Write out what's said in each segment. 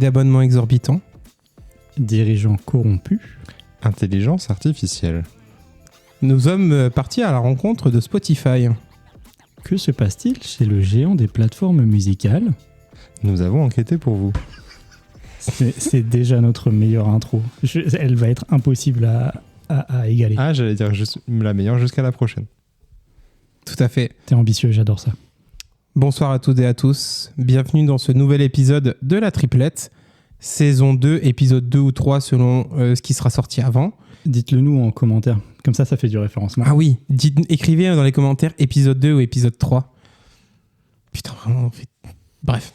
d'abonnements exorbitants. Dirigeants corrompus. Intelligence artificielle. Nous sommes partis à la rencontre de Spotify. Que se passe-t-il chez le géant des plateformes musicales ? Nous avons enquêté pour vous. C'est déjà notre meilleure intro. Elle va être impossible à égaler. Ah, j'allais dire juste la meilleure jusqu'à la prochaine. Tout à fait. T'es ambitieux, j'adore ça. Bonsoir à toutes et à tous. Bienvenue dans ce nouvel épisode de La Triplette. Saison 2, épisode 2 ou 3 selon ce qui sera sorti avant. Dites-le nous en commentaire. Comme ça fait du référencement. Ah oui, écrivez dans les commentaires épisode 2 ou épisode 3. Putain, vraiment, bref.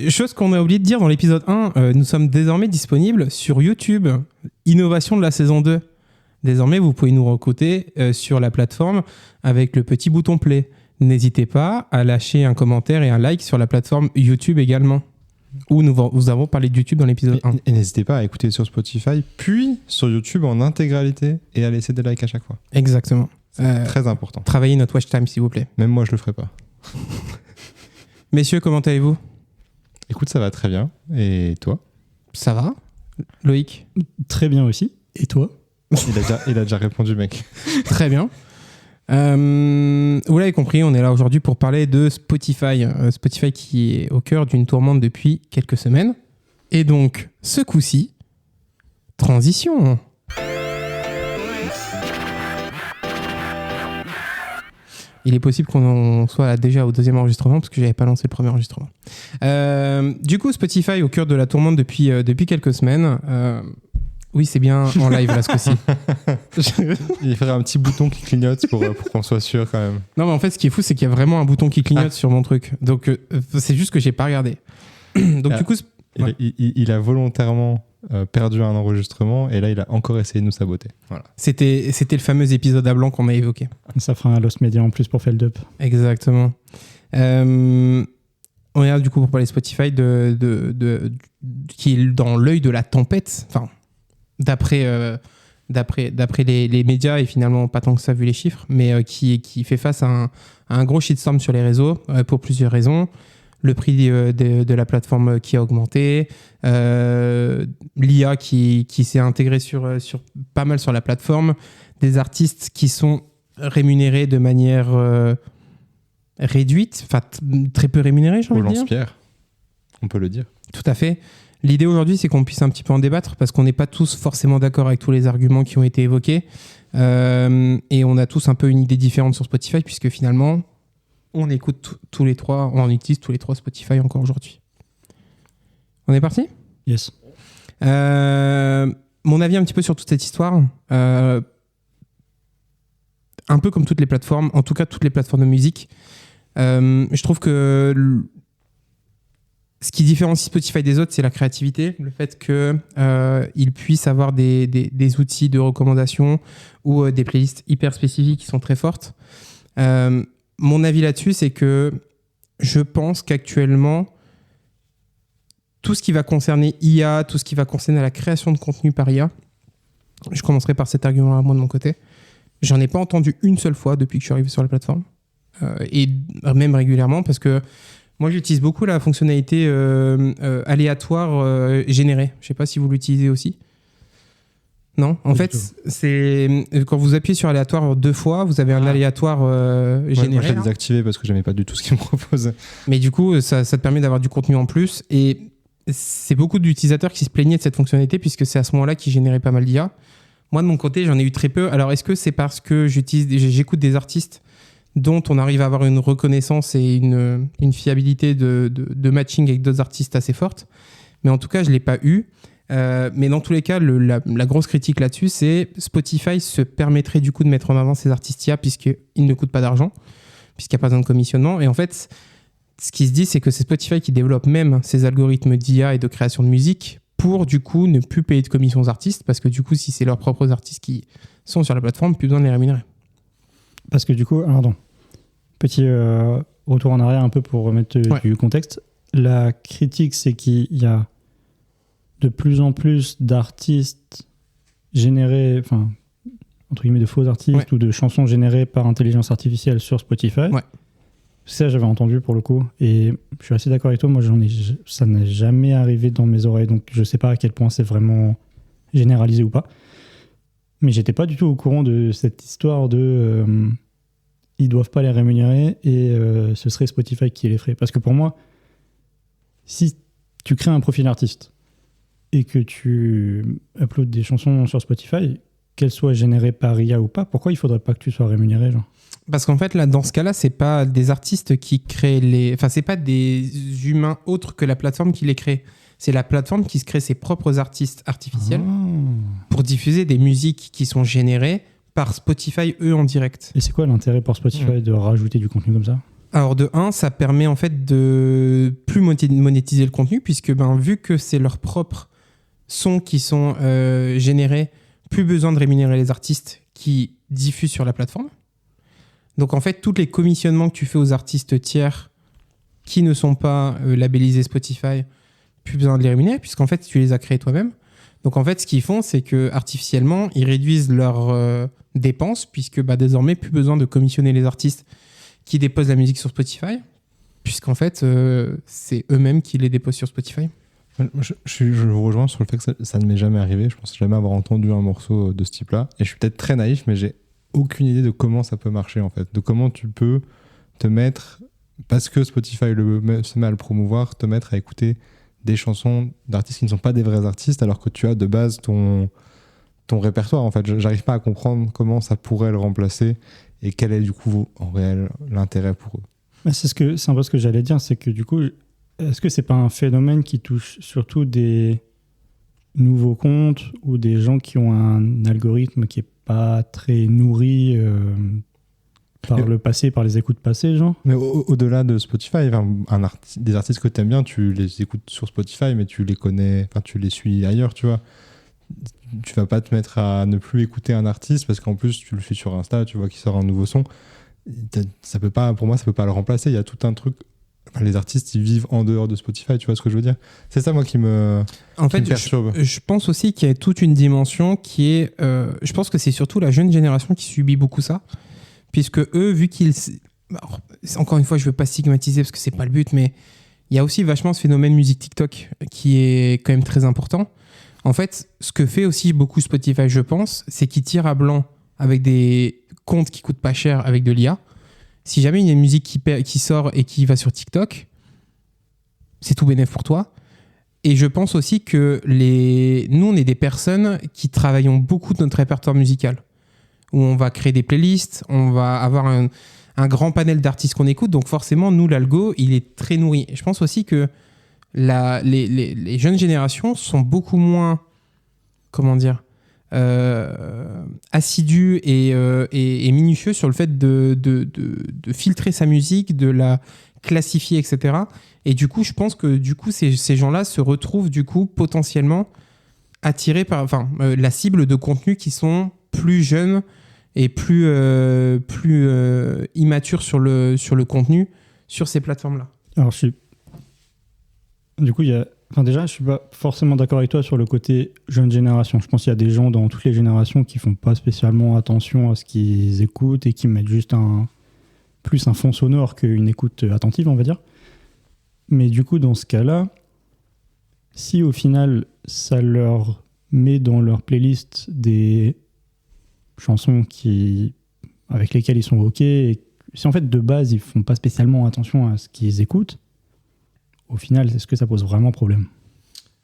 Chose qu'on a oublié de dire dans l'épisode 1, nous sommes désormais disponibles sur YouTube. Innovation de la saison 2. Désormais, vous pouvez nous recruter sur la plateforme avec le petit bouton play. N'hésitez pas à lâcher un commentaire et un like sur la plateforme YouTube également. Où nous avons parlé de YouTube dans l'épisode 1. Et n'hésitez pas à écouter sur Spotify, puis sur YouTube en intégralité et à laisser des likes à chaque fois. Exactement. C'est très important. Travaillez notre watch time, s'il vous plaît. Même moi, je le ferai pas. Messieurs, comment allez-vous ? Écoute, ça va très bien. Et toi ? Ça va ? Loïc ? Très bien aussi. Et toi ? Il a déjà répondu, mec. Très bien. Vous l'avez compris, on est là aujourd'hui pour parler de Spotify. Spotify qui est au cœur d'une tourmente depuis quelques semaines. Et donc, ce coup-ci, transition. Il est possible qu'on soit déjà au deuxième enregistrement parce que j'avais pas lancé le premier enregistrement. Du coup, Spotify au cœur de la tourmente depuis quelques semaines. Oui, c'est bien en live là ce coup-ci. Il faudrait un petit bouton qui clignote pour qu'on soit sûr quand même. Non, mais en fait, ce qui est fou, c'est qu'il y a vraiment un bouton qui clignote sur mon truc. Donc, c'est juste que j'ai pas regardé. Donc, du coup, il a volontairement perdu un enregistrement et là, il a encore essayé de nous saboter. Voilà. C'était le fameux épisode à blanc qu'on a évoqué. Ça fera un Lost Media en plus pour Feldup. Exactement. On est là du coup pour parler Spotify qui est dans l'œil de la tempête. Enfin, d'après les médias et finalement pas tant que ça vu les chiffres, mais qui fait face à un gros shitstorm sur les réseaux pour plusieurs raisons. Le prix de la plateforme qui a augmenté, l'IA qui s'est intégrée sur pas mal sur la plateforme, des artistes qui sont rémunérés de manière réduite, enfin très peu rémunérés, j'ai envie de dire. Au lance-pierre, on peut le dire. Tout à fait. L'idée aujourd'hui, c'est qu'on puisse un petit peu en débattre parce qu'on n'est pas tous forcément d'accord avec tous les arguments qui ont été évoqués. Et on a tous un peu une idée différente sur Spotify puisque finalement, on écoute tous les trois, on utilise tous les trois Spotify encore aujourd'hui. On est parti ? Yes. Mon avis un petit peu sur toute cette histoire, un peu comme toutes les plateformes, en tout cas toutes les plateformes de musique, je trouve que ce qui différencie Spotify des autres, c'est la créativité, le fait qu'ils puissent avoir des outils de recommandation ou des playlists hyper spécifiques qui sont très fortes. Mon avis là-dessus, c'est que je pense qu'actuellement, tout ce qui va concerner IA, tout ce qui va concerner la création de contenu par IA, je commencerai par cet argument-là, moi de mon côté, j'en ai pas entendu une seule fois depuis que je suis arrivé sur la plateforme, et même régulièrement, parce que moi, j'utilise beaucoup la fonctionnalité aléatoire générée. Je ne sais pas si vous l'utilisez aussi. Non, en fait, c'est quand vous appuyez sur aléatoire 2 fois, vous avez un aléatoire généré. Moi, je l'ai désactivé parce que j'aimais pas du tout ce qu'il me propose. Mais du coup, ça te permet d'avoir du contenu en plus. Et c'est beaucoup d'utilisateurs qui se plaignaient de cette fonctionnalité puisque c'est à ce moment-là qu'ils généraient pas mal d'IA. Moi, de mon côté, j'en ai eu très peu. Alors, est-ce que c'est parce que j'écoute des artistes dont on arrive à avoir une reconnaissance et une fiabilité de matching avec d'autres artistes assez forte. Mais en tout cas, je ne l'ai pas eu. Mais dans tous les cas, la grosse critique là-dessus, c'est Spotify se permettrait du coup de mettre en avant ces artistes IA puisqu'ils ne coûtent pas d'argent, puisqu'il n'y a pas besoin de commissionnement. Et en fait, ce qui se dit, c'est que c'est Spotify qui développe même ces algorithmes d'IA et de création de musique pour du coup ne plus payer de commissions aux artistes parce que du coup, si c'est leurs propres artistes qui sont sur la plateforme, plus besoin de les rémunérer. Parce que du coup, pardon, petit retour en arrière un peu pour remettre du contexte. La critique, c'est qu'il y a de plus en plus d'artistes générés, enfin, entre guillemets, de faux artistes ou de chansons générées par intelligence artificielle sur Spotify. Ouais. Ça, j'avais entendu pour le coup. Et je suis assez d'accord avec toi. Moi, ça n'est jamais arrivé dans mes oreilles. Donc, je sais pas à quel point c'est vraiment généralisé ou pas. Mais j'étais pas du tout au courant de cette histoire de ils doivent pas les rémunérer et ce serait Spotify qui les ferait. Parce que pour moi, si tu crées un profil artiste et que tu uploads des chansons sur Spotify, qu'elles soient générées par IA ou pas, pourquoi il faudrait pas que tu sois rémunéré, genre? Parce qu'en fait, là, dans ce cas-là, c'est pas des artistes qui créent les... Enfin, c'est pas des humains autres que la plateforme qui les crée. C'est la plateforme qui se crée ses propres artistes artificiels pour diffuser des musiques qui sont générées par Spotify, eux, en direct. Et c'est quoi l'intérêt pour Spotify de rajouter du contenu comme ça? Alors, de 1, ça permet en fait de plus monétiser le contenu, puisque vu que c'est leurs propres sons qui sont générés, plus besoin de rémunérer les artistes qui diffusent sur la plateforme. Donc en fait, tous les commissionnements que tu fais aux artistes tiers qui ne sont pas labellisés Spotify, plus besoin de les rémunérer puisqu'en fait, tu les as créés toi-même. Donc en fait, ce qu'ils font, c'est que artificiellement, ils réduisent leurs dépenses puisque désormais, plus besoin de commissionner les artistes qui déposent la musique sur Spotify puisqu'en fait, c'est eux-mêmes qui les déposent sur Spotify. Je vous rejoins sur le fait que ça ne m'est jamais arrivé. Je pense jamais avoir entendu un morceau de ce type-là. Et je suis peut-être très naïf, mais j'ai aucune idée de comment ça peut marcher en fait, de comment tu peux te mettre, parce que Spotify se met à le promouvoir, te mettre à écouter des chansons d'artistes qui ne sont pas des vrais artistes alors que tu as de base ton répertoire en fait. J'arrive pas à comprendre comment ça pourrait le remplacer et quel est du coup en réel l'intérêt pour eux. C'est un peu ce que j'allais dire, c'est que du coup, est-ce que c'est pas un phénomène qui touche surtout des nouveaux comptes ou des gens qui ont un algorithme qui est pas très nourri par le passé, par les écoutes passées, genre? Mais au-delà de Spotify, des artistes que tu aimes bien, tu les écoutes sur Spotify, mais tu les connais, tu les suis ailleurs, tu vois. Tu vas pas te mettre à ne plus écouter un artiste parce qu'en plus tu le suis sur Insta, tu vois qu'il sort un nouveau son. Ça peut pas, pour moi, ça peut pas le remplacer. Il y a tout un truc. Les artistes, ils vivent en dehors de Spotify, tu vois ce que je veux dire? C'est ça, moi, qui me perturbe. Je pense aussi qu'il y a toute une dimension qui est... je pense que c'est surtout la jeune génération qui subit beaucoup ça, puisque eux, vu qu'ils... Alors, encore une fois, je veux pas stigmatiser parce que c'est pas le but, mais il y a aussi vachement ce phénomène musique TikTok qui est quand même très important. En fait, ce que fait aussi beaucoup Spotify, je pense, c'est qu'ils tirent à blanc avec des comptes qui coûtent pas cher avec de l'IA. Si jamais il y a une musique qui sort et qui va sur TikTok, c'est tout bénef pour toi. Et je pense aussi que nous, on est des personnes qui travaillons beaucoup de notre répertoire musical, où on va créer des playlists, on va avoir un grand panel d'artistes qu'on écoute. Donc forcément, nous, l'algo, il est très nourri. Et je pense aussi que les jeunes générations sont beaucoup moins, comment dire, assidu et minutieux sur le fait de filtrer sa musique, de la classifier, etc. Et du coup, je pense que du coup, ces gens-là se retrouvent du coup potentiellement attirés par la cible de contenus qui sont plus jeunes et plus immatures sur le contenu sur ces plateformes-là. Alors, du coup, déjà, je suis pas forcément d'accord avec toi sur le côté jeune génération. Je pense qu'il y a des gens dans toutes les générations qui font pas spécialement attention à ce qu'ils écoutent et qui mettent juste plus un fond sonore qu'une écoute attentive, on va dire. Mais du coup, dans ce cas-là, si au final, ça leur met dans leur playlist des chansons avec lesquelles ils sont OK, et si en fait, de base, ils font pas spécialement attention à ce qu'ils écoutent, au final, est-ce que ça pose vraiment problème?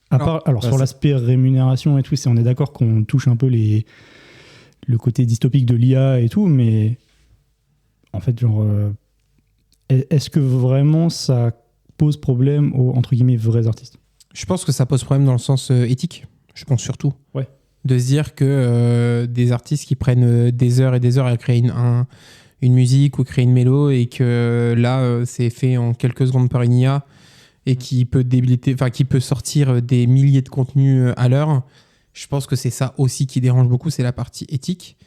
Alors sur l'aspect rémunération et tout, on est d'accord qu'on touche un peu le côté dystopique de l'IA et tout, mais en fait, est-ce que vraiment ça pose problème aux, entre guillemets, vrais artistes? Je pense que ça pose problème dans le sens éthique, je pense surtout. Ouais. De se dire que des artistes qui prennent des heures et des heures à créer une musique ou créer une mélo et que là, c'est fait en quelques secondes par une IA et qui peut sortir des milliers de contenus à l'heure. Je pense que c'est ça aussi qui dérange beaucoup, c'est la partie éthique.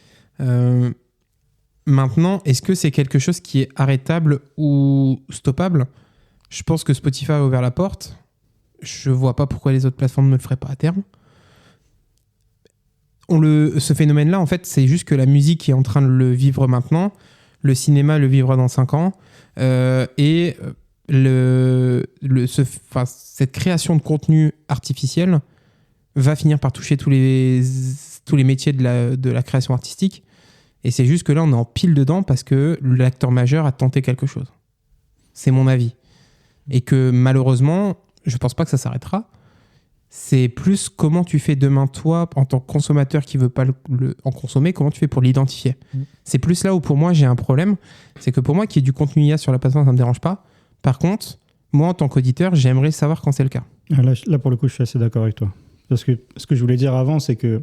Maintenant, est-ce que c'est quelque chose qui est arrêtable ou stoppable? Je pense que Spotify a ouvert la porte. Je vois pas pourquoi les autres plateformes ne le feraient pas à terme. Ce phénomène-là, en fait, c'est juste que la musique est en train de le vivre maintenant. Le cinéma le vivra dans 5 ans. cette création de contenu artificiel va finir par toucher tous les métiers de la création artistique. Et c'est juste que là, on est en pile dedans parce que l'acteur majeur a tenté quelque chose. C'est mon avis. Et que malheureusement, je pense pas que ça s'arrêtera. C'est plus comment tu fais demain, toi, en tant que consommateur qui veut pas en consommer, comment tu fais pour l'identifier. C'est plus là où, pour moi, j'ai un problème. C'est que pour moi, qu'il y ait du contenu IA sur la plateforme, ça me dérange pas. Par contre, moi, en tant qu'auditeur, j'aimerais savoir quand c'est le cas. Là, pour le coup, je suis assez d'accord avec toi. Parce que ce que je voulais dire avant, c'est que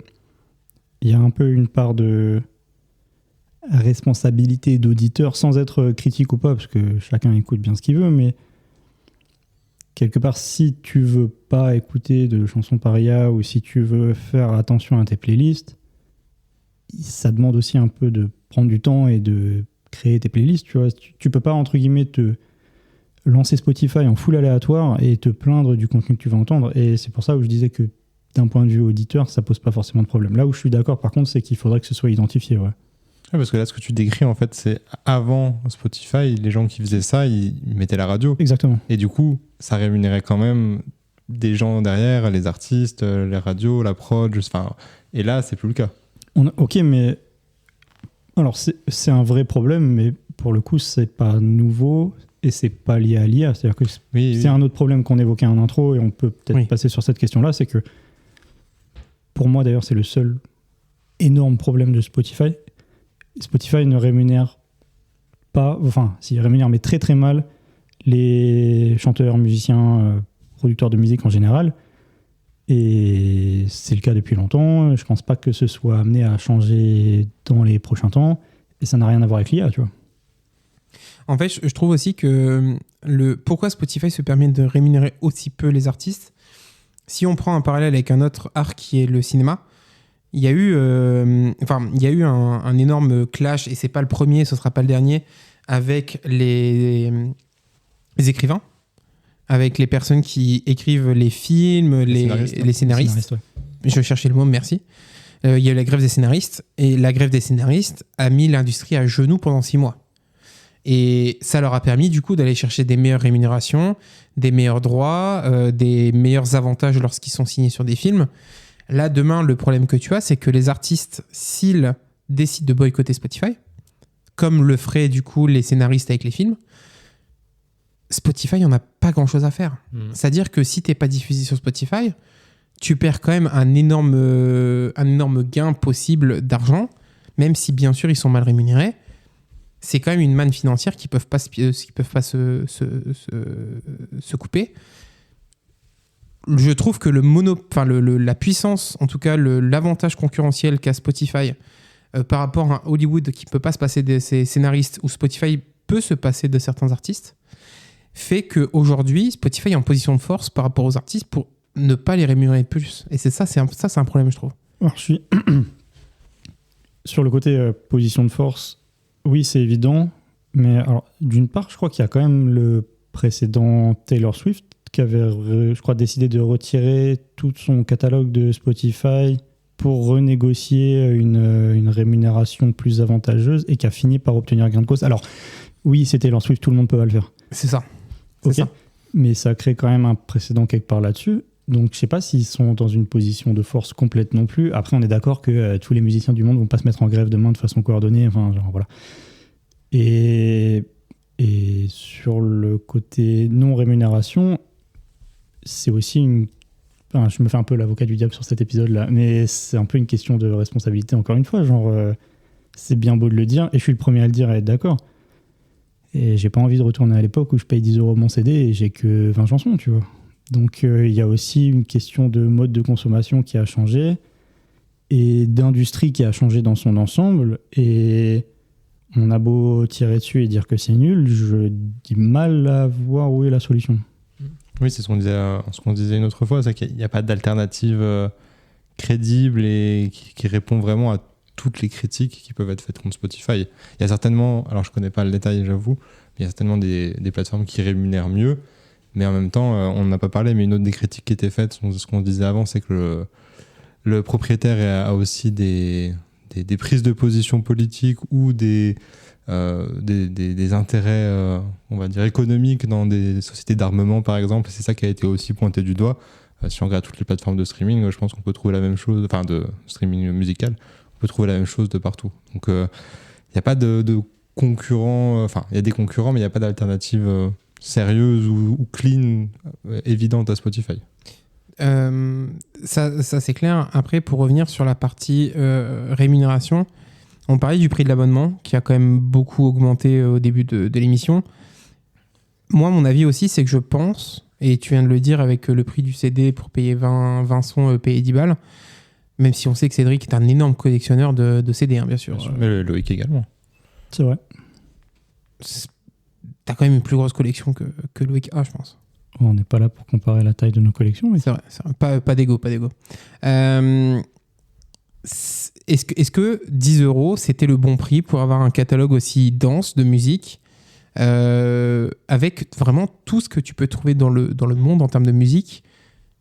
il y a un peu une part de responsabilité d'auditeur, sans être critique ou pas, parce que chacun écoute bien ce qu'il veut, mais quelque part, si tu veux pas écouter de chansons par IA ou si tu veux faire attention à tes playlists, ça demande aussi un peu de prendre du temps et de créer tes playlists. Tu vois, tu peux pas, entre guillemets, te lancer Spotify en full aléatoire et te plaindre du contenu que tu vas entendre. Et c'est pour ça où je disais que d'un point de vue auditeur, ça pose pas forcément de problème. Là où je suis d'accord, par contre, c'est qu'il faudrait que ce soit identifié. Ouais. Ouais, parce que là, ce que tu décris, en fait, c'est avant Spotify, les gens qui faisaient ça, ils mettaient la radio. Exactement. Et du coup, ça rémunérait quand même des gens derrière, les artistes, les radios, la prod. Et là, c'est plus le cas. Ok, mais alors c'est un vrai problème, mais pour le coup, c'est pas nouveau et c'est pas lié à l'IA. C'est-à-dire que c'est un autre problème qu'on évoquait en intro et on peut peut-être passer sur cette question-là. C'est que pour moi, d'ailleurs, c'est le seul énorme problème de Spotify. Spotify ne rémunère pas, enfin, s'il rémunère, mais très très mal les chanteurs, musiciens, producteurs de musique en général. Et c'est le cas depuis longtemps. Je pense pas que ce soit amené à changer dans les prochains temps. Et ça n'a rien à voir avec l'IA, tu vois. En fait, je trouve aussi que pourquoi Spotify se permet de rémunérer aussi peu les artistes, si on prend un parallèle avec un autre art qui est le cinéma, il y a eu un énorme clash, et c'est pas le premier, ce sera pas le dernier, avec les écrivains, avec les personnes qui écrivent les films, les scénaristes. Ouais. Je cherchais le mot, merci. Il y a eu la grève des scénaristes, et la grève des scénaristes a mis l'industrie à genoux pendant 6 mois. Et ça leur a permis du coup d'aller chercher des meilleures rémunérations, des meilleurs droits, des meilleurs avantages lorsqu'ils sont signés sur des films. Là, demain, le problème que tu as, c'est que les artistes, s'ils décident de boycotter Spotify, comme le feraient du coup les scénaristes avec les films, Spotify, il n'y en a pas grand-chose à faire. C'est-à-dire que si tu n'es pas diffusé sur Spotify, tu perds quand même un énorme gain possible d'argent, même si bien sûr ils sont mal rémunérés. C'est quand même une manne financière qui ne peuvent pas se couper. Je trouve que la puissance, en tout cas l'avantage concurrentiel qu'a Spotify par rapport à Hollywood qui ne peut pas se passer de ses scénaristes, ou Spotify peut se passer de certains artistes, fait qu'aujourd'hui, Spotify est en position de force par rapport aux artistes pour ne pas les rémunérer plus. Et c'est un problème, je trouve. Alors, je suis sur le côté position de force, oui, c'est évident. Mais alors, d'une part, je crois qu'il y a quand même le précédent Taylor Swift qui avait, je crois, décidé de retirer tout son catalogue de Spotify pour renégocier une rémunération plus avantageuse et qui a fini par obtenir gain de cause. Alors, oui, c'est Taylor Swift, tout le monde peut pas le faire. C'est ça. Okay. Mais ça crée quand même un précédent quelque part là-dessus. Donc, je sais pas s'ils sont dans une position de force complète non plus. Après, on est d'accord que tous les musiciens du monde vont pas se mettre en grève demain de façon coordonnée. Enfin, genre, voilà. Et sur le côté non-rémunération, c'est aussi enfin, je me fais un peu l'avocat du diable sur cet épisode-là, mais c'est un peu une question de responsabilité, encore une fois. Genre, c'est bien beau de le dire, et je suis le premier à le dire et à être d'accord. Et j'ai pas envie de retourner à l'époque où je paye 10 € mon CD et j'ai que 20 chansons, tu vois. Donc, il y a aussi une question de mode de consommation qui a changé et d'industrie qui a changé dans son ensemble. Et on a beau tirer dessus et dire que c'est nul, je dis mal à voir où est la solution. Oui, c'est ce qu'on disait une autre fois, c'est qu'il n'y a pas d'alternative crédible et qui répond vraiment à toutes les critiques qui peuvent être faites contre Spotify. Il y a certainement, alors je ne connais pas le détail, j'avoue, mais il y a certainement des plateformes qui rémunèrent mieux, mais en même temps, on n'en a pas parlé, mais une autre des critiques qui était faite, ce qu'on disait avant, c'est que le propriétaire a aussi des des prises de position politiques ou des intérêts, on va dire, économiques dans des sociétés d'armement, par exemple. C'est ça qui a été aussi pointé du doigt. Si on regarde toutes les plateformes de streaming, je pense qu'on peut trouver la même chose, enfin de streaming musical, on peut trouver la même chose de partout. Donc il n'y a pas de concurrents, enfin il y a des concurrents, mais il n'y a pas d'alternative sérieuse ou clean, évidente à Spotify. Ça c'est clair. Après, pour revenir sur la partie rémunération, on parlait du prix de l'abonnement qui a quand même beaucoup augmenté au début de l'émission. Moi, mon avis aussi, c'est que je pense, et tu viens de le dire avec le prix du CD pour payer 20 sons, payer 10 balles, même si on sait que Cédric est un énorme collectionneur de CD, hein, bien sûr. Mais Loïc également. C'est vrai. T'as quand même une plus grosse collection que Loïc A, je pense. On n'est pas là pour comparer la taille de nos collections. Mais... C'est vrai. Pas d'ego. Est-ce que 10 €, c'était le bon prix pour avoir un catalogue aussi dense de musique avec vraiment tout ce que tu peux trouver dans le monde en termes de musique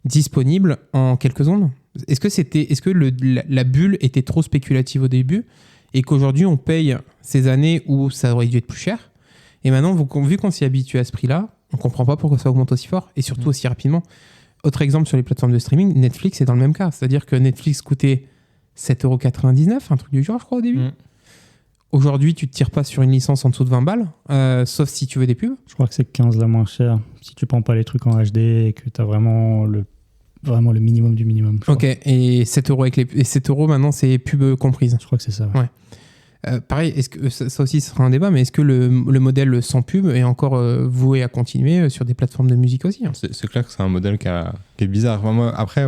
disponible en quelques secondes? Est-ce que la bulle était trop spéculative au début et qu'aujourd'hui on paye ces années où ça aurait dû être plus cher et maintenant vu qu'on s'y habitue à ce prix-là, on comprend pas pourquoi ça augmente aussi fort et surtout aussi rapidement. Autre exemple sur les plateformes de streaming, Netflix est dans le même cas, c'est-à-dire que Netflix coûtait 7,99 €, un truc du genre je crois au début. Aujourd'hui, tu te tires pas sur une licence en dessous de 20 balles, sauf si tu veux des pubs. Je crois que c'est 15 la moins chère. Si tu prends pas les trucs en HD et que tu as vraiment le minimum du minimum. Ok, et 7 € et 7 € maintenant, c'est pub comprise. Je crois que c'est ça. Ouais. Pareil, est-ce que ça aussi ce sera un débat, mais est-ce que le modèle sans pub est encore voué à continuer sur des plateformes de musique aussi, hein? C'est clair que c'est un modèle qui est bizarre. Enfin, moi, après,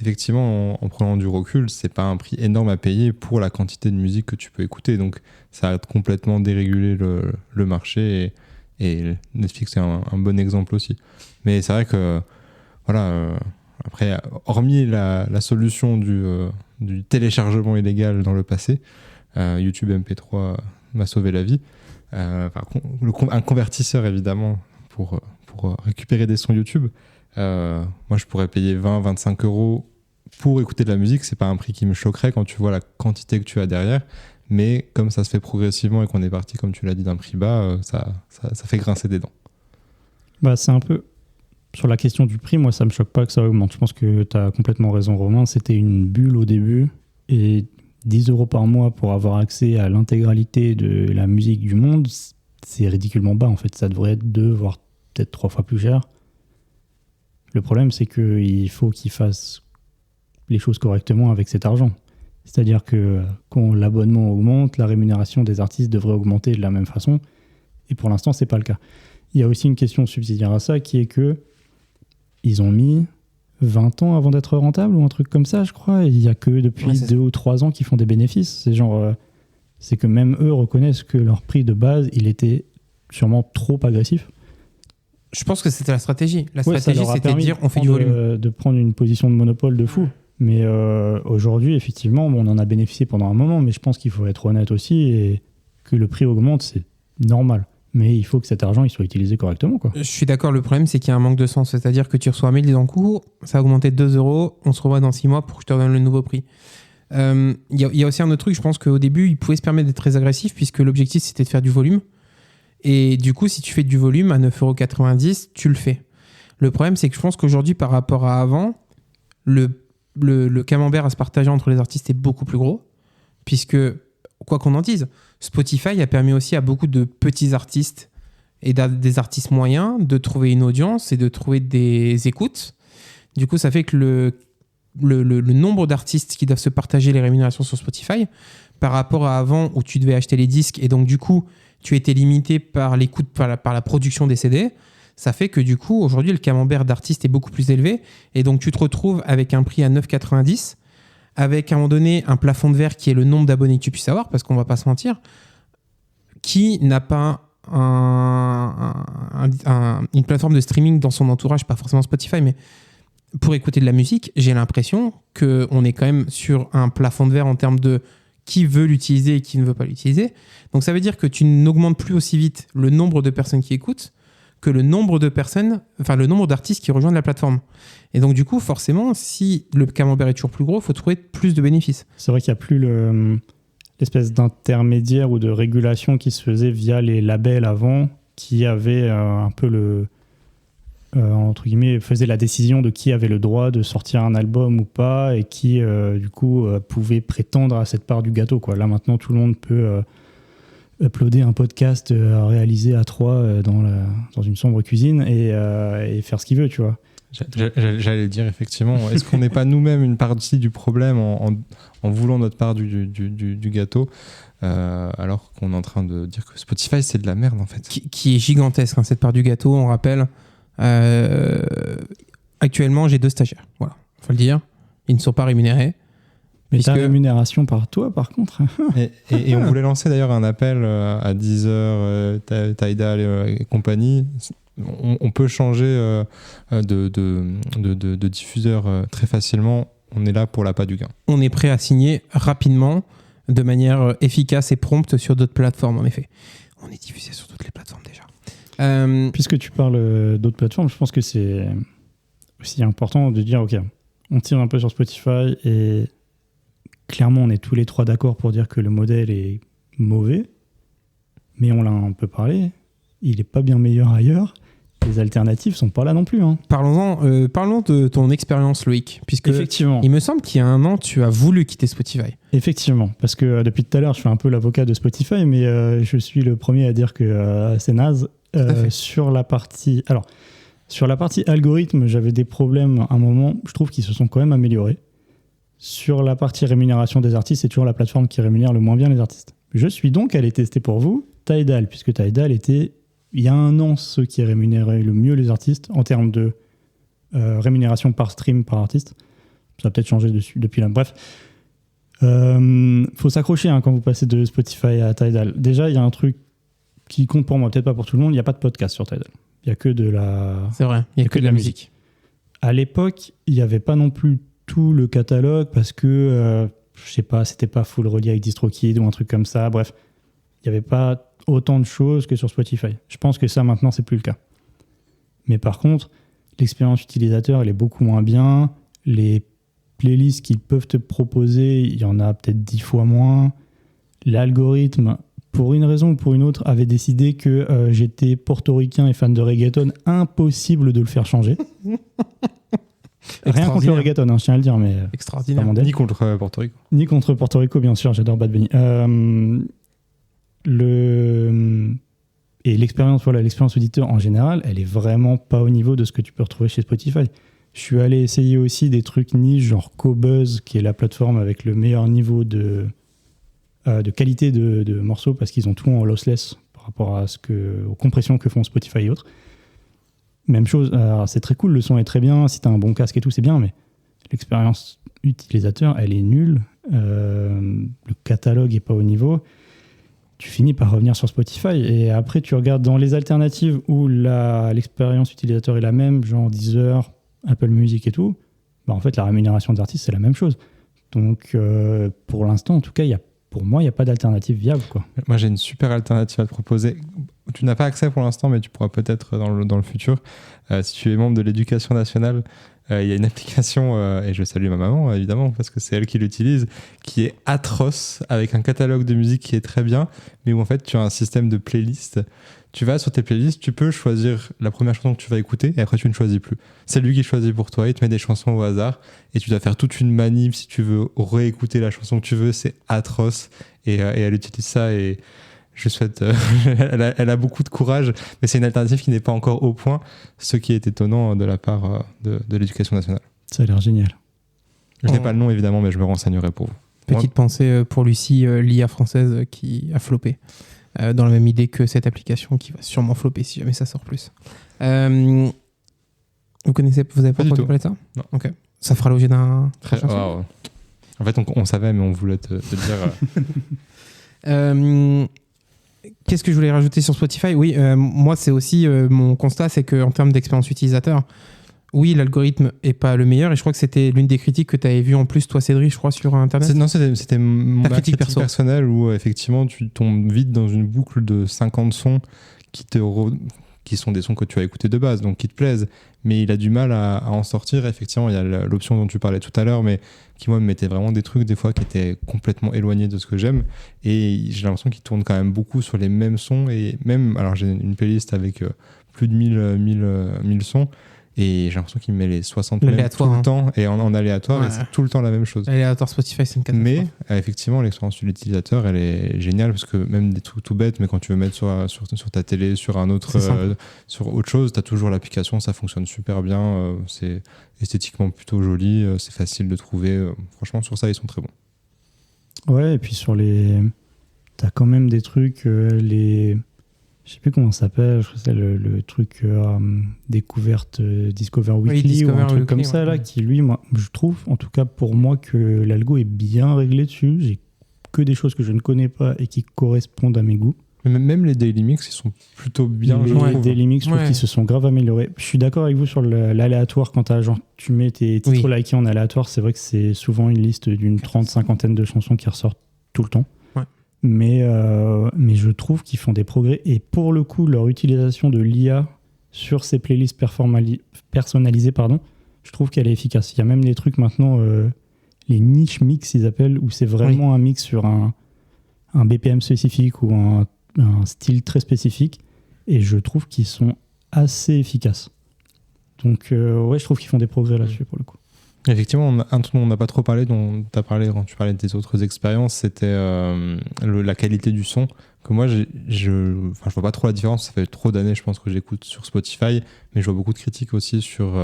effectivement, en prenant du recul, c'est pas un prix énorme à payer pour la quantité de musique que tu peux écouter. Donc, ça a complètement dérégulé le marché et Netflix est un bon exemple aussi. Mais c'est vrai que, voilà, après, hormis la solution du téléchargement illégal dans le passé, YouTube MP3 m'a sauvé la vie. Un convertisseur, évidemment, pour récupérer des sons YouTube. Moi, je pourrais payer 20-25 € pour écouter de la musique. C'est pas un prix qui me choquerait quand tu vois la quantité que tu as derrière. Mais comme ça se fait progressivement et qu'on est parti, comme tu l'as dit, d'un prix bas, ça fait grincer des dents. Bah, c'est un peu... Sur la question du prix, moi, ça me choque pas que ça augmente. Je pense que tu as complètement raison, Romain. C'était une bulle au début. Et 10 € par mois pour avoir accès à l'intégralité de la musique du monde, c'est ridiculement bas. En fait, ça devrait être 2, voire peut-être 3 fois plus cher. Le problème, c'est qu'il faut qu'ils fassent les choses correctement avec cet argent. C'est-à-dire que quand l'abonnement augmente, la rémunération des artistes devrait augmenter de la même façon. Et pour l'instant, c'est pas le cas. Il y a aussi une question subsidiaire à ça qui est que ils ont mis 20 ans avant d'être rentables ou un truc comme ça, je crois. Il n'y a que depuis 2 ou 3 ans qu'ils font des bénéfices. C'est genre, c'est que même eux reconnaissent que leur prix de base, il était sûrement trop agressif. Je pense que c'était la stratégie. La stratégie, c'était de dire on fait du volume. De prendre une position de monopole de fou. Mais aujourd'hui, effectivement, on en a bénéficié pendant un moment, mais je pense qu'il faut être honnête aussi et que le prix augmente, c'est normal. Mais il faut que cet argent il soit utilisé correctement, quoi. Je suis d'accord, le problème c'est qu'il y a un manque de sens. C'est-à-dire que tu reçois 1000 en cours, ça a augmenté de 2 €, on se revoit dans 6 mois pour que je te redonne le nouveau prix. Il y a aussi un autre truc, je pense qu'au début, ils pouvaient se permettre d'être très agressifs puisque l'objectif c'était de faire du volume. Et du coup, si tu fais du volume à 9,90 €, tu le fais. Le problème c'est que je pense qu'aujourd'hui, par rapport à avant, le camembert à se partager entre les artistes est beaucoup plus gros puisque, quoi qu'on en dise, Spotify a permis aussi à beaucoup de petits artistes et des artistes moyens de trouver une audience et de trouver des écoutes. Du coup, ça fait que le nombre d'artistes qui doivent se partager les rémunérations sur Spotify par rapport à avant où tu devais acheter les disques et donc du coup, tu étais limité par l'écoute, par la production des CD, ça fait que du coup, aujourd'hui, le camembert d'artistes est beaucoup plus élevé et donc tu te retrouves avec un prix à 9,90 €, avec à un moment donné un plafond de verre qui est le nombre d'abonnés que tu puisses avoir, parce qu'on va pas se mentir, qui n'a pas une plateforme de streaming dans son entourage, pas forcément Spotify, mais pour écouter de la musique, j'ai l'impression qu'on est quand même sur un plafond de verre en termes de qui veut l'utiliser et qui ne veut pas l'utiliser. Donc ça veut dire que tu n'augmentes plus aussi vite le nombre de personnes qui écoutent que le nombre de personnes, enfin le nombre d'artistes qui rejoignent la plateforme. Et donc du coup, forcément, si le camembert est toujours plus gros, il faut trouver plus de bénéfices. C'est vrai qu'il n'y a plus l'espèce d'intermédiaire ou de régulation qui se faisait via les labels avant, qui avait un peu entre guillemets, faisait la décision de qui avait le droit de sortir un album ou pas, et qui du coup pouvait prétendre à cette part du gâteau, quoi. Là maintenant, tout le monde peut uploader un podcast réalisé à 3 dans une sombre cuisine et faire ce qu'il veut, tu vois. J'allais dire, effectivement, est-ce qu'on n'est pas nous-mêmes une partie du problème en voulant notre part du gâteau, alors qu'on est en train de dire que Spotify, c'est de la merde, en fait. Qui est gigantesque, hein, cette part du gâteau, on rappelle. Actuellement, j'ai 2 stagiaires, voilà, faut le dire. Ils ne sont pas rémunérés. Mais ta rémunération par toi, par contre. et on voulait lancer d'ailleurs un appel à Deezer, Tidal et compagnie. On peut changer de diffuseur très facilement. On est là pour l'appât du gain. On est prêt à signer rapidement, de manière efficace et prompte sur d'autres plateformes, en effet. On est diffusé sur toutes les plateformes déjà. Puisque tu parles d'autres plateformes, je pense que c'est aussi important de dire, ok, on tire un peu sur Spotify et clairement, on est tous les 3 d'accord pour dire que le modèle est mauvais, mais on l'a un peu parlé, il n'est pas bien meilleur ailleurs. Les alternatives sont pas là non plus. Hein. Parlons de ton expérience, Loïc, puisque effectivement, il me semble qu'il y a 1 an, tu as voulu quitter Spotify. Effectivement, parce que depuis tout à l'heure, je fais un peu l'avocat de Spotify, mais je suis le premier à dire que c'est naze. Sur la partie algorithme, j'avais des problèmes à un moment. Je trouve qu'ils se sont quand même améliorés. Sur la partie rémunération des artistes, c'est toujours la plateforme qui rémunère le moins bien les artistes. Je suis donc allé tester pour vous Tidal, puisque Tidal était, il y a 1 an, ceux qui rémunéraient le mieux les artistes en termes de rémunération par stream, par artiste. Ça a peut-être changé depuis là. Bref, faut s'accrocher quand vous passez de Spotify à Tidal. Déjà, il y a un truc qui compte pour moi, peut-être pas pour tout le monde, il n'y a pas de podcast sur Tidal. Il n'y a que de la... C'est vrai, il n'y a que de la musique. À l'époque, il n'y avait pas non plus tout le catalogue parce que, je sais pas, c'était pas full relié avec DistroKid ou un truc comme ça. Bref, il n'y avait pas autant de choses que sur Spotify. Je pense que ça, maintenant, c'est plus le cas. Mais par contre, l'expérience utilisateur, elle est beaucoup moins bien. Les playlists qu'ils peuvent te proposer, il y en a peut-être 10 fois moins. L'algorithme, pour une raison ou pour une autre, avait décidé que j'étais portoricain et fan de reggaeton. Impossible de le faire changer. Rien contre le reggaeton, je tiens à le dire, mais extraordinaire. Ni contre Porto Rico. Ni contre Porto Rico, bien sûr, j'adore Bad Bunny. Et l'expérience auditeur en général, elle est vraiment pas au niveau de ce que tu peux retrouver chez Spotify. Je suis allé essayer aussi des trucs niche, genre Qobuz, qui est la plateforme avec le meilleur niveau de qualité de morceaux, parce qu'ils ont tout en lossless par rapport à aux compressions que font Spotify et autres. Même chose, alors c'est très cool, le son est très bien, si t'as un bon casque et tout, c'est bien, mais l'expérience utilisateur, elle est nulle. Le catalogue est pas au niveau. Tu finis par revenir sur Spotify, et après tu regardes dans les alternatives où l'expérience utilisateur est la même, genre Deezer, Apple Music et tout, en fait la rémunération des artistes c'est la même chose. Donc pour l'instant en tout cas, pour moi il n'y a pas d'alternative viable, quoi. Moi j'ai une super alternative à te proposer. Tu n'as pas accès pour l'instant, mais tu pourras peut-être dans le futur. Si tu es membre de l'éducation nationale, il y a une application, et je salue ma maman évidemment parce que c'est elle qui l'utilise, qui est atroce, avec un catalogue de musique qui est très bien, mais où en fait tu as un système de playlist. Tu vas sur tes playlists, tu peux choisir la première chanson que tu vas écouter et après tu ne choisis plus. C'est lui qui choisit pour toi, il te met des chansons au hasard et tu dois faire toute une manip si tu veux réécouter la chanson que tu veux. C'est atroce, et elle utilise ça, et je souhaite... elle a beaucoup de courage, mais c'est une alternative qui n'est pas encore au point, ce qui est étonnant de la part de l'éducation nationale. Ça a l'air génial. Je n'ai pas le nom évidemment, mais je me renseignerai pour vous. Petite pensée pour Lucie, l'IA française qui a floppé. Dans la même idée que cette application qui va sûrement flopper si jamais ça sort plus. Vous avez pas entendu parler de ça ? Non. Ok. Ça fera l'objet d'un... Wow. En fait, on savait, mais on voulait te dire... Qu'est-ce que je voulais rajouter sur Spotify ? Oui, moi, c'est aussi mon constat, c'est qu'en termes d'expérience utilisateur, oui, l'algorithme n'est pas le meilleur, et je crois que c'était l'une des critiques que tu avais vues en plus, toi, Cédric, je crois, sur Internet. Non, c'était ma critique personnelle où effectivement tu tombes vite dans une boucle de 50 sons qui qui sont des sons que tu as écoutés de base, donc qui te plaisent, mais il a du mal à en sortir. Effectivement, il y a l'option dont tu parlais tout à l'heure, mais qui moi me mettait vraiment des trucs des fois qui étaient complètement éloignés de ce que j'aime, et j'ai l'impression qu'il tourne quand même beaucoup sur les mêmes sons, et même, alors j'ai une playlist avec plus de 1000 sons, et j'ai l'impression qu'il met les 60 mêmes tout le temps, et en aléatoire, et c'est tout le temps la même chose. Aléatoire Spotify, c'est une catastrophe. Mais effectivement, l'expérience de l'utilisateur, elle est géniale, parce que même des trucs tout bêtes, mais quand tu veux mettre sur ta télé, sur un autre, sur autre chose, tu as toujours l'application, ça fonctionne super bien, c'est esthétiquement plutôt joli, c'est facile de trouver. Franchement, sur ça, ils sont très bons. Ouais, et puis sur les... T'as quand même des trucs, je sais plus comment ça s'appelle, je crois que c'est le truc découverte Discover Weekly, ou un truc comme ça, là, qui lui, moi, je trouve, en tout cas pour moi, que l'algo est bien réglé dessus. J'ai que des choses que je ne connais pas et qui correspondent à mes goûts. Mais même les Daily Mix, ils sont plutôt bien. Les Daily Mix, je trouve qu'ils se sont grave améliorés. Je suis d'accord avec vous sur l'aléatoire. Quand tu mets tes titres likés en aléatoire, c'est vrai que c'est souvent une liste d'une 30-50 de chansons qui ressortent tout le temps. Mais je trouve qu'ils font des progrès. Et pour le coup, leur utilisation de l'IA sur ces playlists personnalisées, je trouve qu'elle est efficace. Il y a même des trucs maintenant, les niche mix, ils appellent, où c'est vraiment un mix sur un BPM spécifique ou un style très spécifique. Et je trouve qu'ils sont assez efficaces. Donc, je trouve qu'ils font des progrès là-dessus, pour le coup. Effectivement, un truc dont on n'a pas trop parlé, dont tu as parlé quand tu parlais de tes autres expériences, c'était la qualité du son. Que moi, je vois pas trop la différence. Ça fait trop d'années, je pense, que j'écoute sur Spotify, mais je vois beaucoup de critiques aussi sur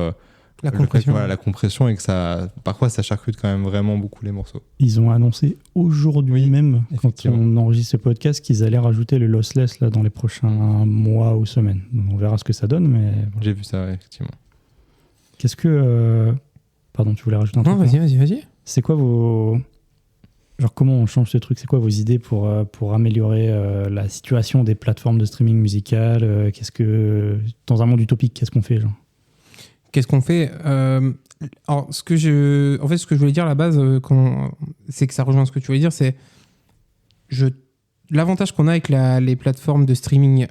la compression. La compression, et que parfois ça charcute quand même vraiment beaucoup les morceaux. Ils ont annoncé aujourd'hui même, quand on enregistre ce podcast, qu'ils allaient rajouter le lossless là, dans les prochains mois ou semaines. Donc, on verra ce que ça donne, mais... Voilà. J'ai vu ça, effectivement. Qu'est-ce que... Pardon, tu voulais rajouter un truc? Non, vas-y. C'est quoi vos... Genre, comment on change ce truc? C'est quoi vos idées pour améliorer la situation des plateformes de streaming musical? Dans un monde utopique, qu'est-ce qu'on fait, genre? Qu'est-ce qu'on fait? Alors, ce que je voulais dire à la base, c'est que ça rejoint ce que tu voulais dire, c'est l'avantage qu'on a avec les plateformes de streaming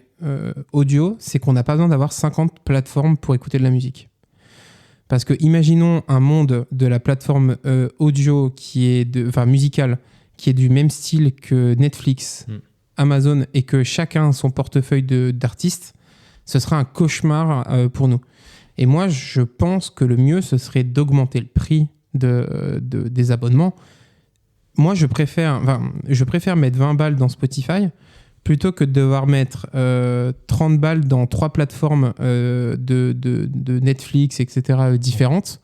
audio, c'est qu'on n'a pas besoin d'avoir 50 plateformes pour écouter de la musique. Parce que imaginons un monde de la plateforme audio musicale, qui est du même style que Netflix, Amazon, et que chacun a son portefeuille d'artistes, ce serait un cauchemar pour nous. Et moi, je pense que le mieux, ce serait d'augmenter le prix des abonnements. Moi, je préfère mettre 20 balles dans Spotify plutôt que de devoir mettre 30 balles dans 3 plateformes de Netflix, etc., différentes.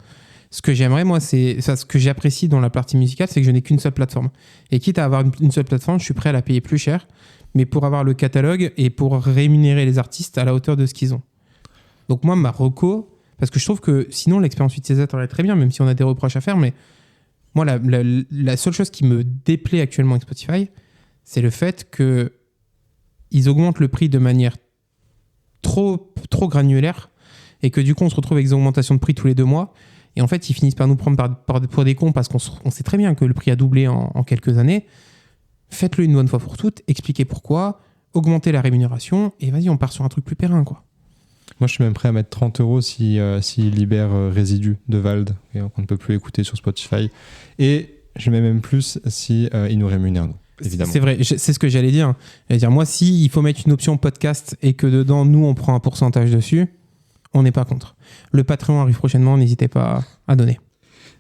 Ce que j'aimerais, moi, ce que j'apprécie dans la partie musicale, c'est que je n'ai qu'une seule plateforme. Et quitte à avoir une seule plateforme, je suis prêt à la payer plus cher, mais pour avoir le catalogue et pour rémunérer les artistes à la hauteur de ce qu'ils ont. Donc moi, ma reco, parce que je trouve que sinon l'expérience utilisateur est très bien, même si on a des reproches à faire, mais moi, la seule chose qui me déplaît actuellement avec Spotify, c'est le fait qu'ils augmentent le prix de manière trop granulaire, et que du coup, on se retrouve avec des augmentations de prix tous les 2 mois, et en fait, ils finissent par nous prendre pour des cons, parce qu'on sait très bien que le prix a doublé en quelques années. Faites-le une bonne fois pour toutes, expliquez pourquoi, augmentez la rémunération, et vas-y, on part sur un truc plus périn, quoi. Moi, je suis même prêt à mettre 30 € s'ils libèrent Résidu de Vald, qu'on ne peut plus écouter sur Spotify. Et je mets même plus si ils nous rémunèrent, nous, évidemment. C'est vrai, c'est ce que j'allais dire. Moi, si il faut mettre une option podcast et que dedans, nous, on prend un pourcentage dessus, on n'est pas contre. Le Patreon arrive prochainement, n'hésitez pas à donner.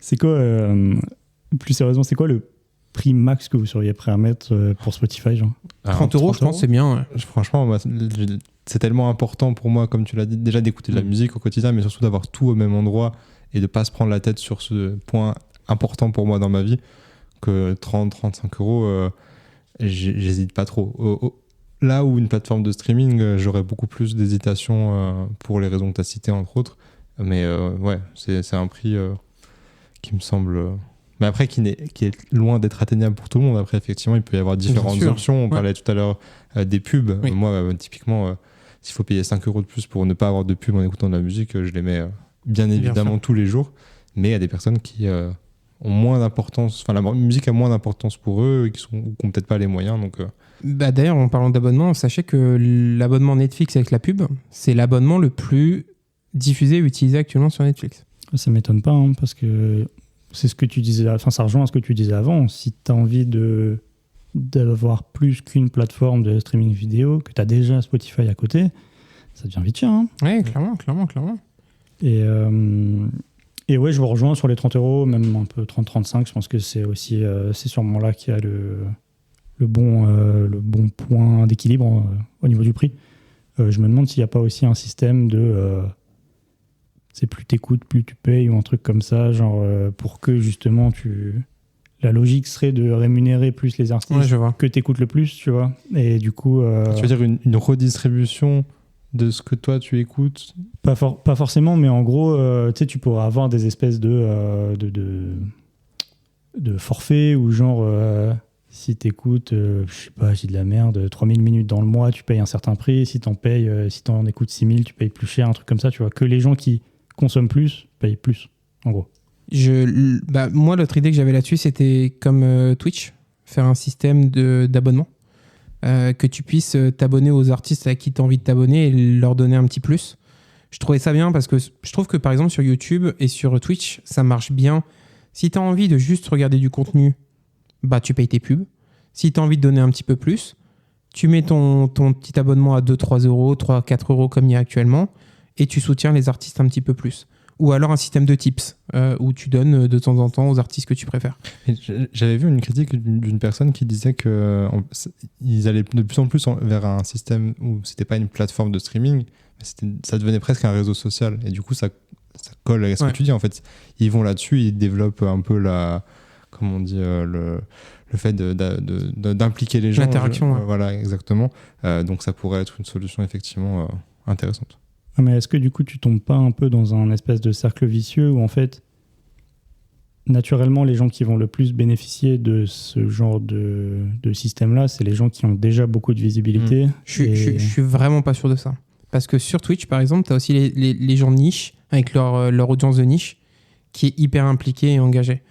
C'est quoi, plus sérieusement, c'est quoi le prix max que vous seriez prêt à mettre pour Spotify, genre? 30 €, je pense, c'est bien. Ouais. Franchement, moi, c'est tellement important pour moi, comme tu l'as dit, déjà d'écouter de la musique au quotidien, mais surtout d'avoir tout au même endroit et de ne pas se prendre la tête sur ce point important pour moi dans ma vie, que 30-35 €, j'hésite pas trop. Là où une plateforme de streaming, j'aurais beaucoup plus d'hésitation pour les raisons que tu as citées, entre autres. Mais ouais, c'est un prix qui me semble... Mais après, qui est loin d'être atteignable pour tout le monde. Après, effectivement, il peut y avoir différentes options. On parlait tout à l'heure des pubs. Oui. Moi, typiquement, s'il faut payer 5 € de plus pour ne pas avoir de pub en écoutant de la musique, je les mets bien évidemment tous les jours. Mais il y a des personnes qui ont moins d'importance, enfin la musique a moins d'importance pour eux, qui n'ont peut-être pas les moyens. Donc, D'ailleurs, en parlant d'abonnement, sachez que l'abonnement Netflix avec la pub, c'est l'abonnement le plus diffusé et utilisé actuellement sur Netflix. Ça m'étonne pas, hein, parce que c'est ce que tu disais, enfin ça rejoint ce que tu disais avant. Si tu as envie d'avoir plus qu'une plateforme de streaming vidéo, que tu as déjà Spotify à côté, ça devient vite cher. Hein. Oui, clairement. Et ouais, je vous rejoins sur les 30 €, même un peu 30-35. Je pense que c'est aussi c'est sûrement là qu'il y a le bon point d'équilibre au niveau du prix. Je me demande s'il n'y a pas aussi un système de c'est plus t'écoutes, plus tu payes, ou un truc comme ça, genre pour que justement la logique serait de rémunérer plus les artistes que t'écoutes le plus, tu vois. Et du coup... Tu veux dire une redistribution de ce que toi tu écoutes? Pas forcément, mais en gros, tu sais, tu pourrais avoir des espèces de forfaits où genre... si t'écoutes, je sais pas, j'ai de la merde, 3000 minutes dans le mois, tu payes un certain prix. Si t'en écoutes 6000, tu payes plus cher, un truc comme ça, tu vois. Que les gens qui consomment plus payent plus, en gros. Moi, l'autre idée que j'avais là-dessus, c'était comme Twitch, faire un système d'abonnement. Que tu puisses t'abonner aux artistes à qui tu as envie de t'abonner et leur donner un petit plus. Je trouvais ça bien parce que je trouve que par exemple sur YouTube et sur Twitch, ça marche bien. Si tu as envie de juste regarder du contenu, bah tu payes tes pubs. Si tu as envie de donner un petit peu plus, tu mets ton petit abonnement à 2-3 €, 3-4 € comme il y a actuellement, et tu soutiens les artistes un petit peu plus. Ou alors un système de tips où tu donnes de temps en temps aux artistes que tu préfères. J'avais vu une critique d'une personne qui disait qu'ils allaient de plus en plus vers un système où c'était pas une plateforme de streaming, mais ça devenait presque un réseau social. Et du coup, ça colle à ce que tu dis. En fait, ils vont là-dessus, ils développent un peu comment on dit, le fait d'impliquer les gens. L'interaction. Voilà, exactement. Donc ça pourrait être une solution effectivement intéressante. Mais est-ce que du coup tu tombes pas un peu dans un espèce de cercle vicieux où en fait naturellement les gens qui vont le plus bénéficier de ce genre de système-là, c'est les gens qui ont déjà beaucoup de visibilité. Je suis vraiment pas sûr de ça. Parce que sur Twitch par exemple, tu as aussi les gens de niche avec leur audience de niche qui est hyper impliquée et engagée.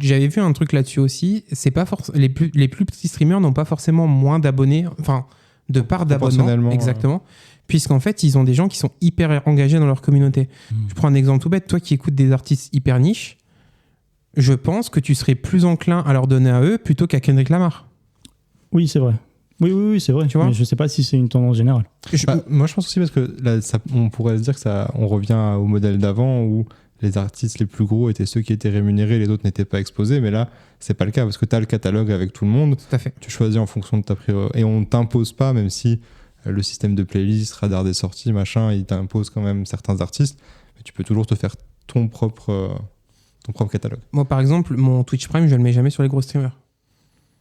J'avais vu un truc là-dessus aussi, c'est pas les plus petits streamers n'ont pas forcément moins d'abonnés, enfin de part d'abonnement, exactement. Puisqu'en fait, ils ont des gens qui sont hyper engagés dans leur communauté. Je prends un exemple tout bête. Toi qui écoutes des artistes hyper niche, je pense que tu serais plus enclin à leur donner à eux plutôt qu'à Kendrick Lamar. Oui, c'est vrai. Oui, c'est vrai. Tu vois, mais je sais pas si c'est une tendance générale. Moi, je pense aussi parce que là, on pourrait se dire que on revient au modèle d'avant où les artistes les plus gros étaient ceux qui étaient rémunérés, les autres n'étaient pas exposés. Mais là, c'est pas le cas parce que tu as le catalogue avec tout le monde. Tout à fait. Tu choisis en fonction de ta priorité. Et on t'impose pas, même si le système de playlist, radar des sorties, machin, il t'impose quand même certains artistes, mais tu peux toujours te faire ton propre catalogue. Moi, par exemple, mon Twitch Prime, je le mets jamais sur les gros streamers.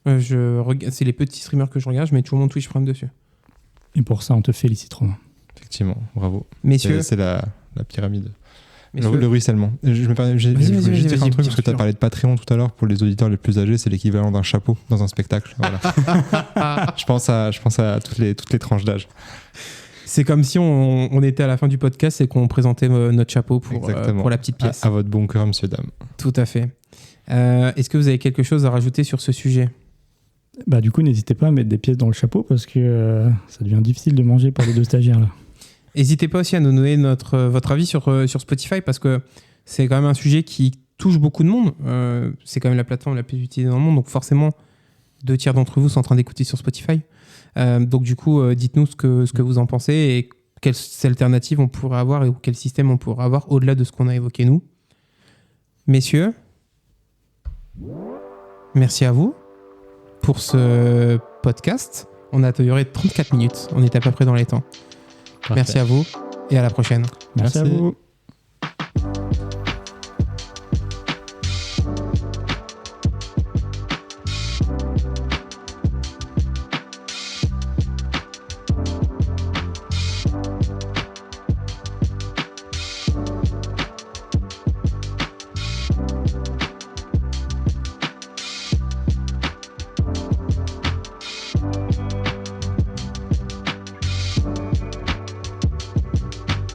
C'est les petits streamers que je regarde, je mets toujours mon Twitch Prime dessus. Et pour ça, on te félicite, Romain. Effectivement, bravo. Messieurs, c'est la pyramide. Le ruissellement. Je voulais juste dire un truc parce que tu as parlé de Patreon tout à l'heure. Pour les auditeurs les plus âgés, c'est l'équivalent d'un chapeau dans un spectacle. Voilà. je pense à toutes les tranches d'âge. C'est comme si on était à la fin du podcast et qu'on présentait notre chapeau pour la petite pièce. À votre bon cœur, monsieur, dame. Tout à fait. Est-ce que vous avez quelque chose à rajouter sur ce sujet ? Du coup, n'hésitez pas à mettre des pièces dans le chapeau parce que ça devient difficile de manger pour les deux stagiaires là. N'hésitez pas aussi à nous donner votre avis sur Spotify parce que c'est quand même un sujet qui touche beaucoup de monde. C'est quand même la plateforme la plus utilisée dans le monde, donc forcément 2/3 d'entre vous sont en train d'écouter sur Spotify. Donc du coup, dites-nous ce que vous en pensez et quelles alternatives on pourrait avoir et quel système on pourrait avoir au-delà de ce qu'on a évoqué nous. Messieurs, merci à vous pour ce podcast. On a duré 34 minutes, on est à peu près dans les temps. Parfait. Merci à vous et à la prochaine. Merci à vous.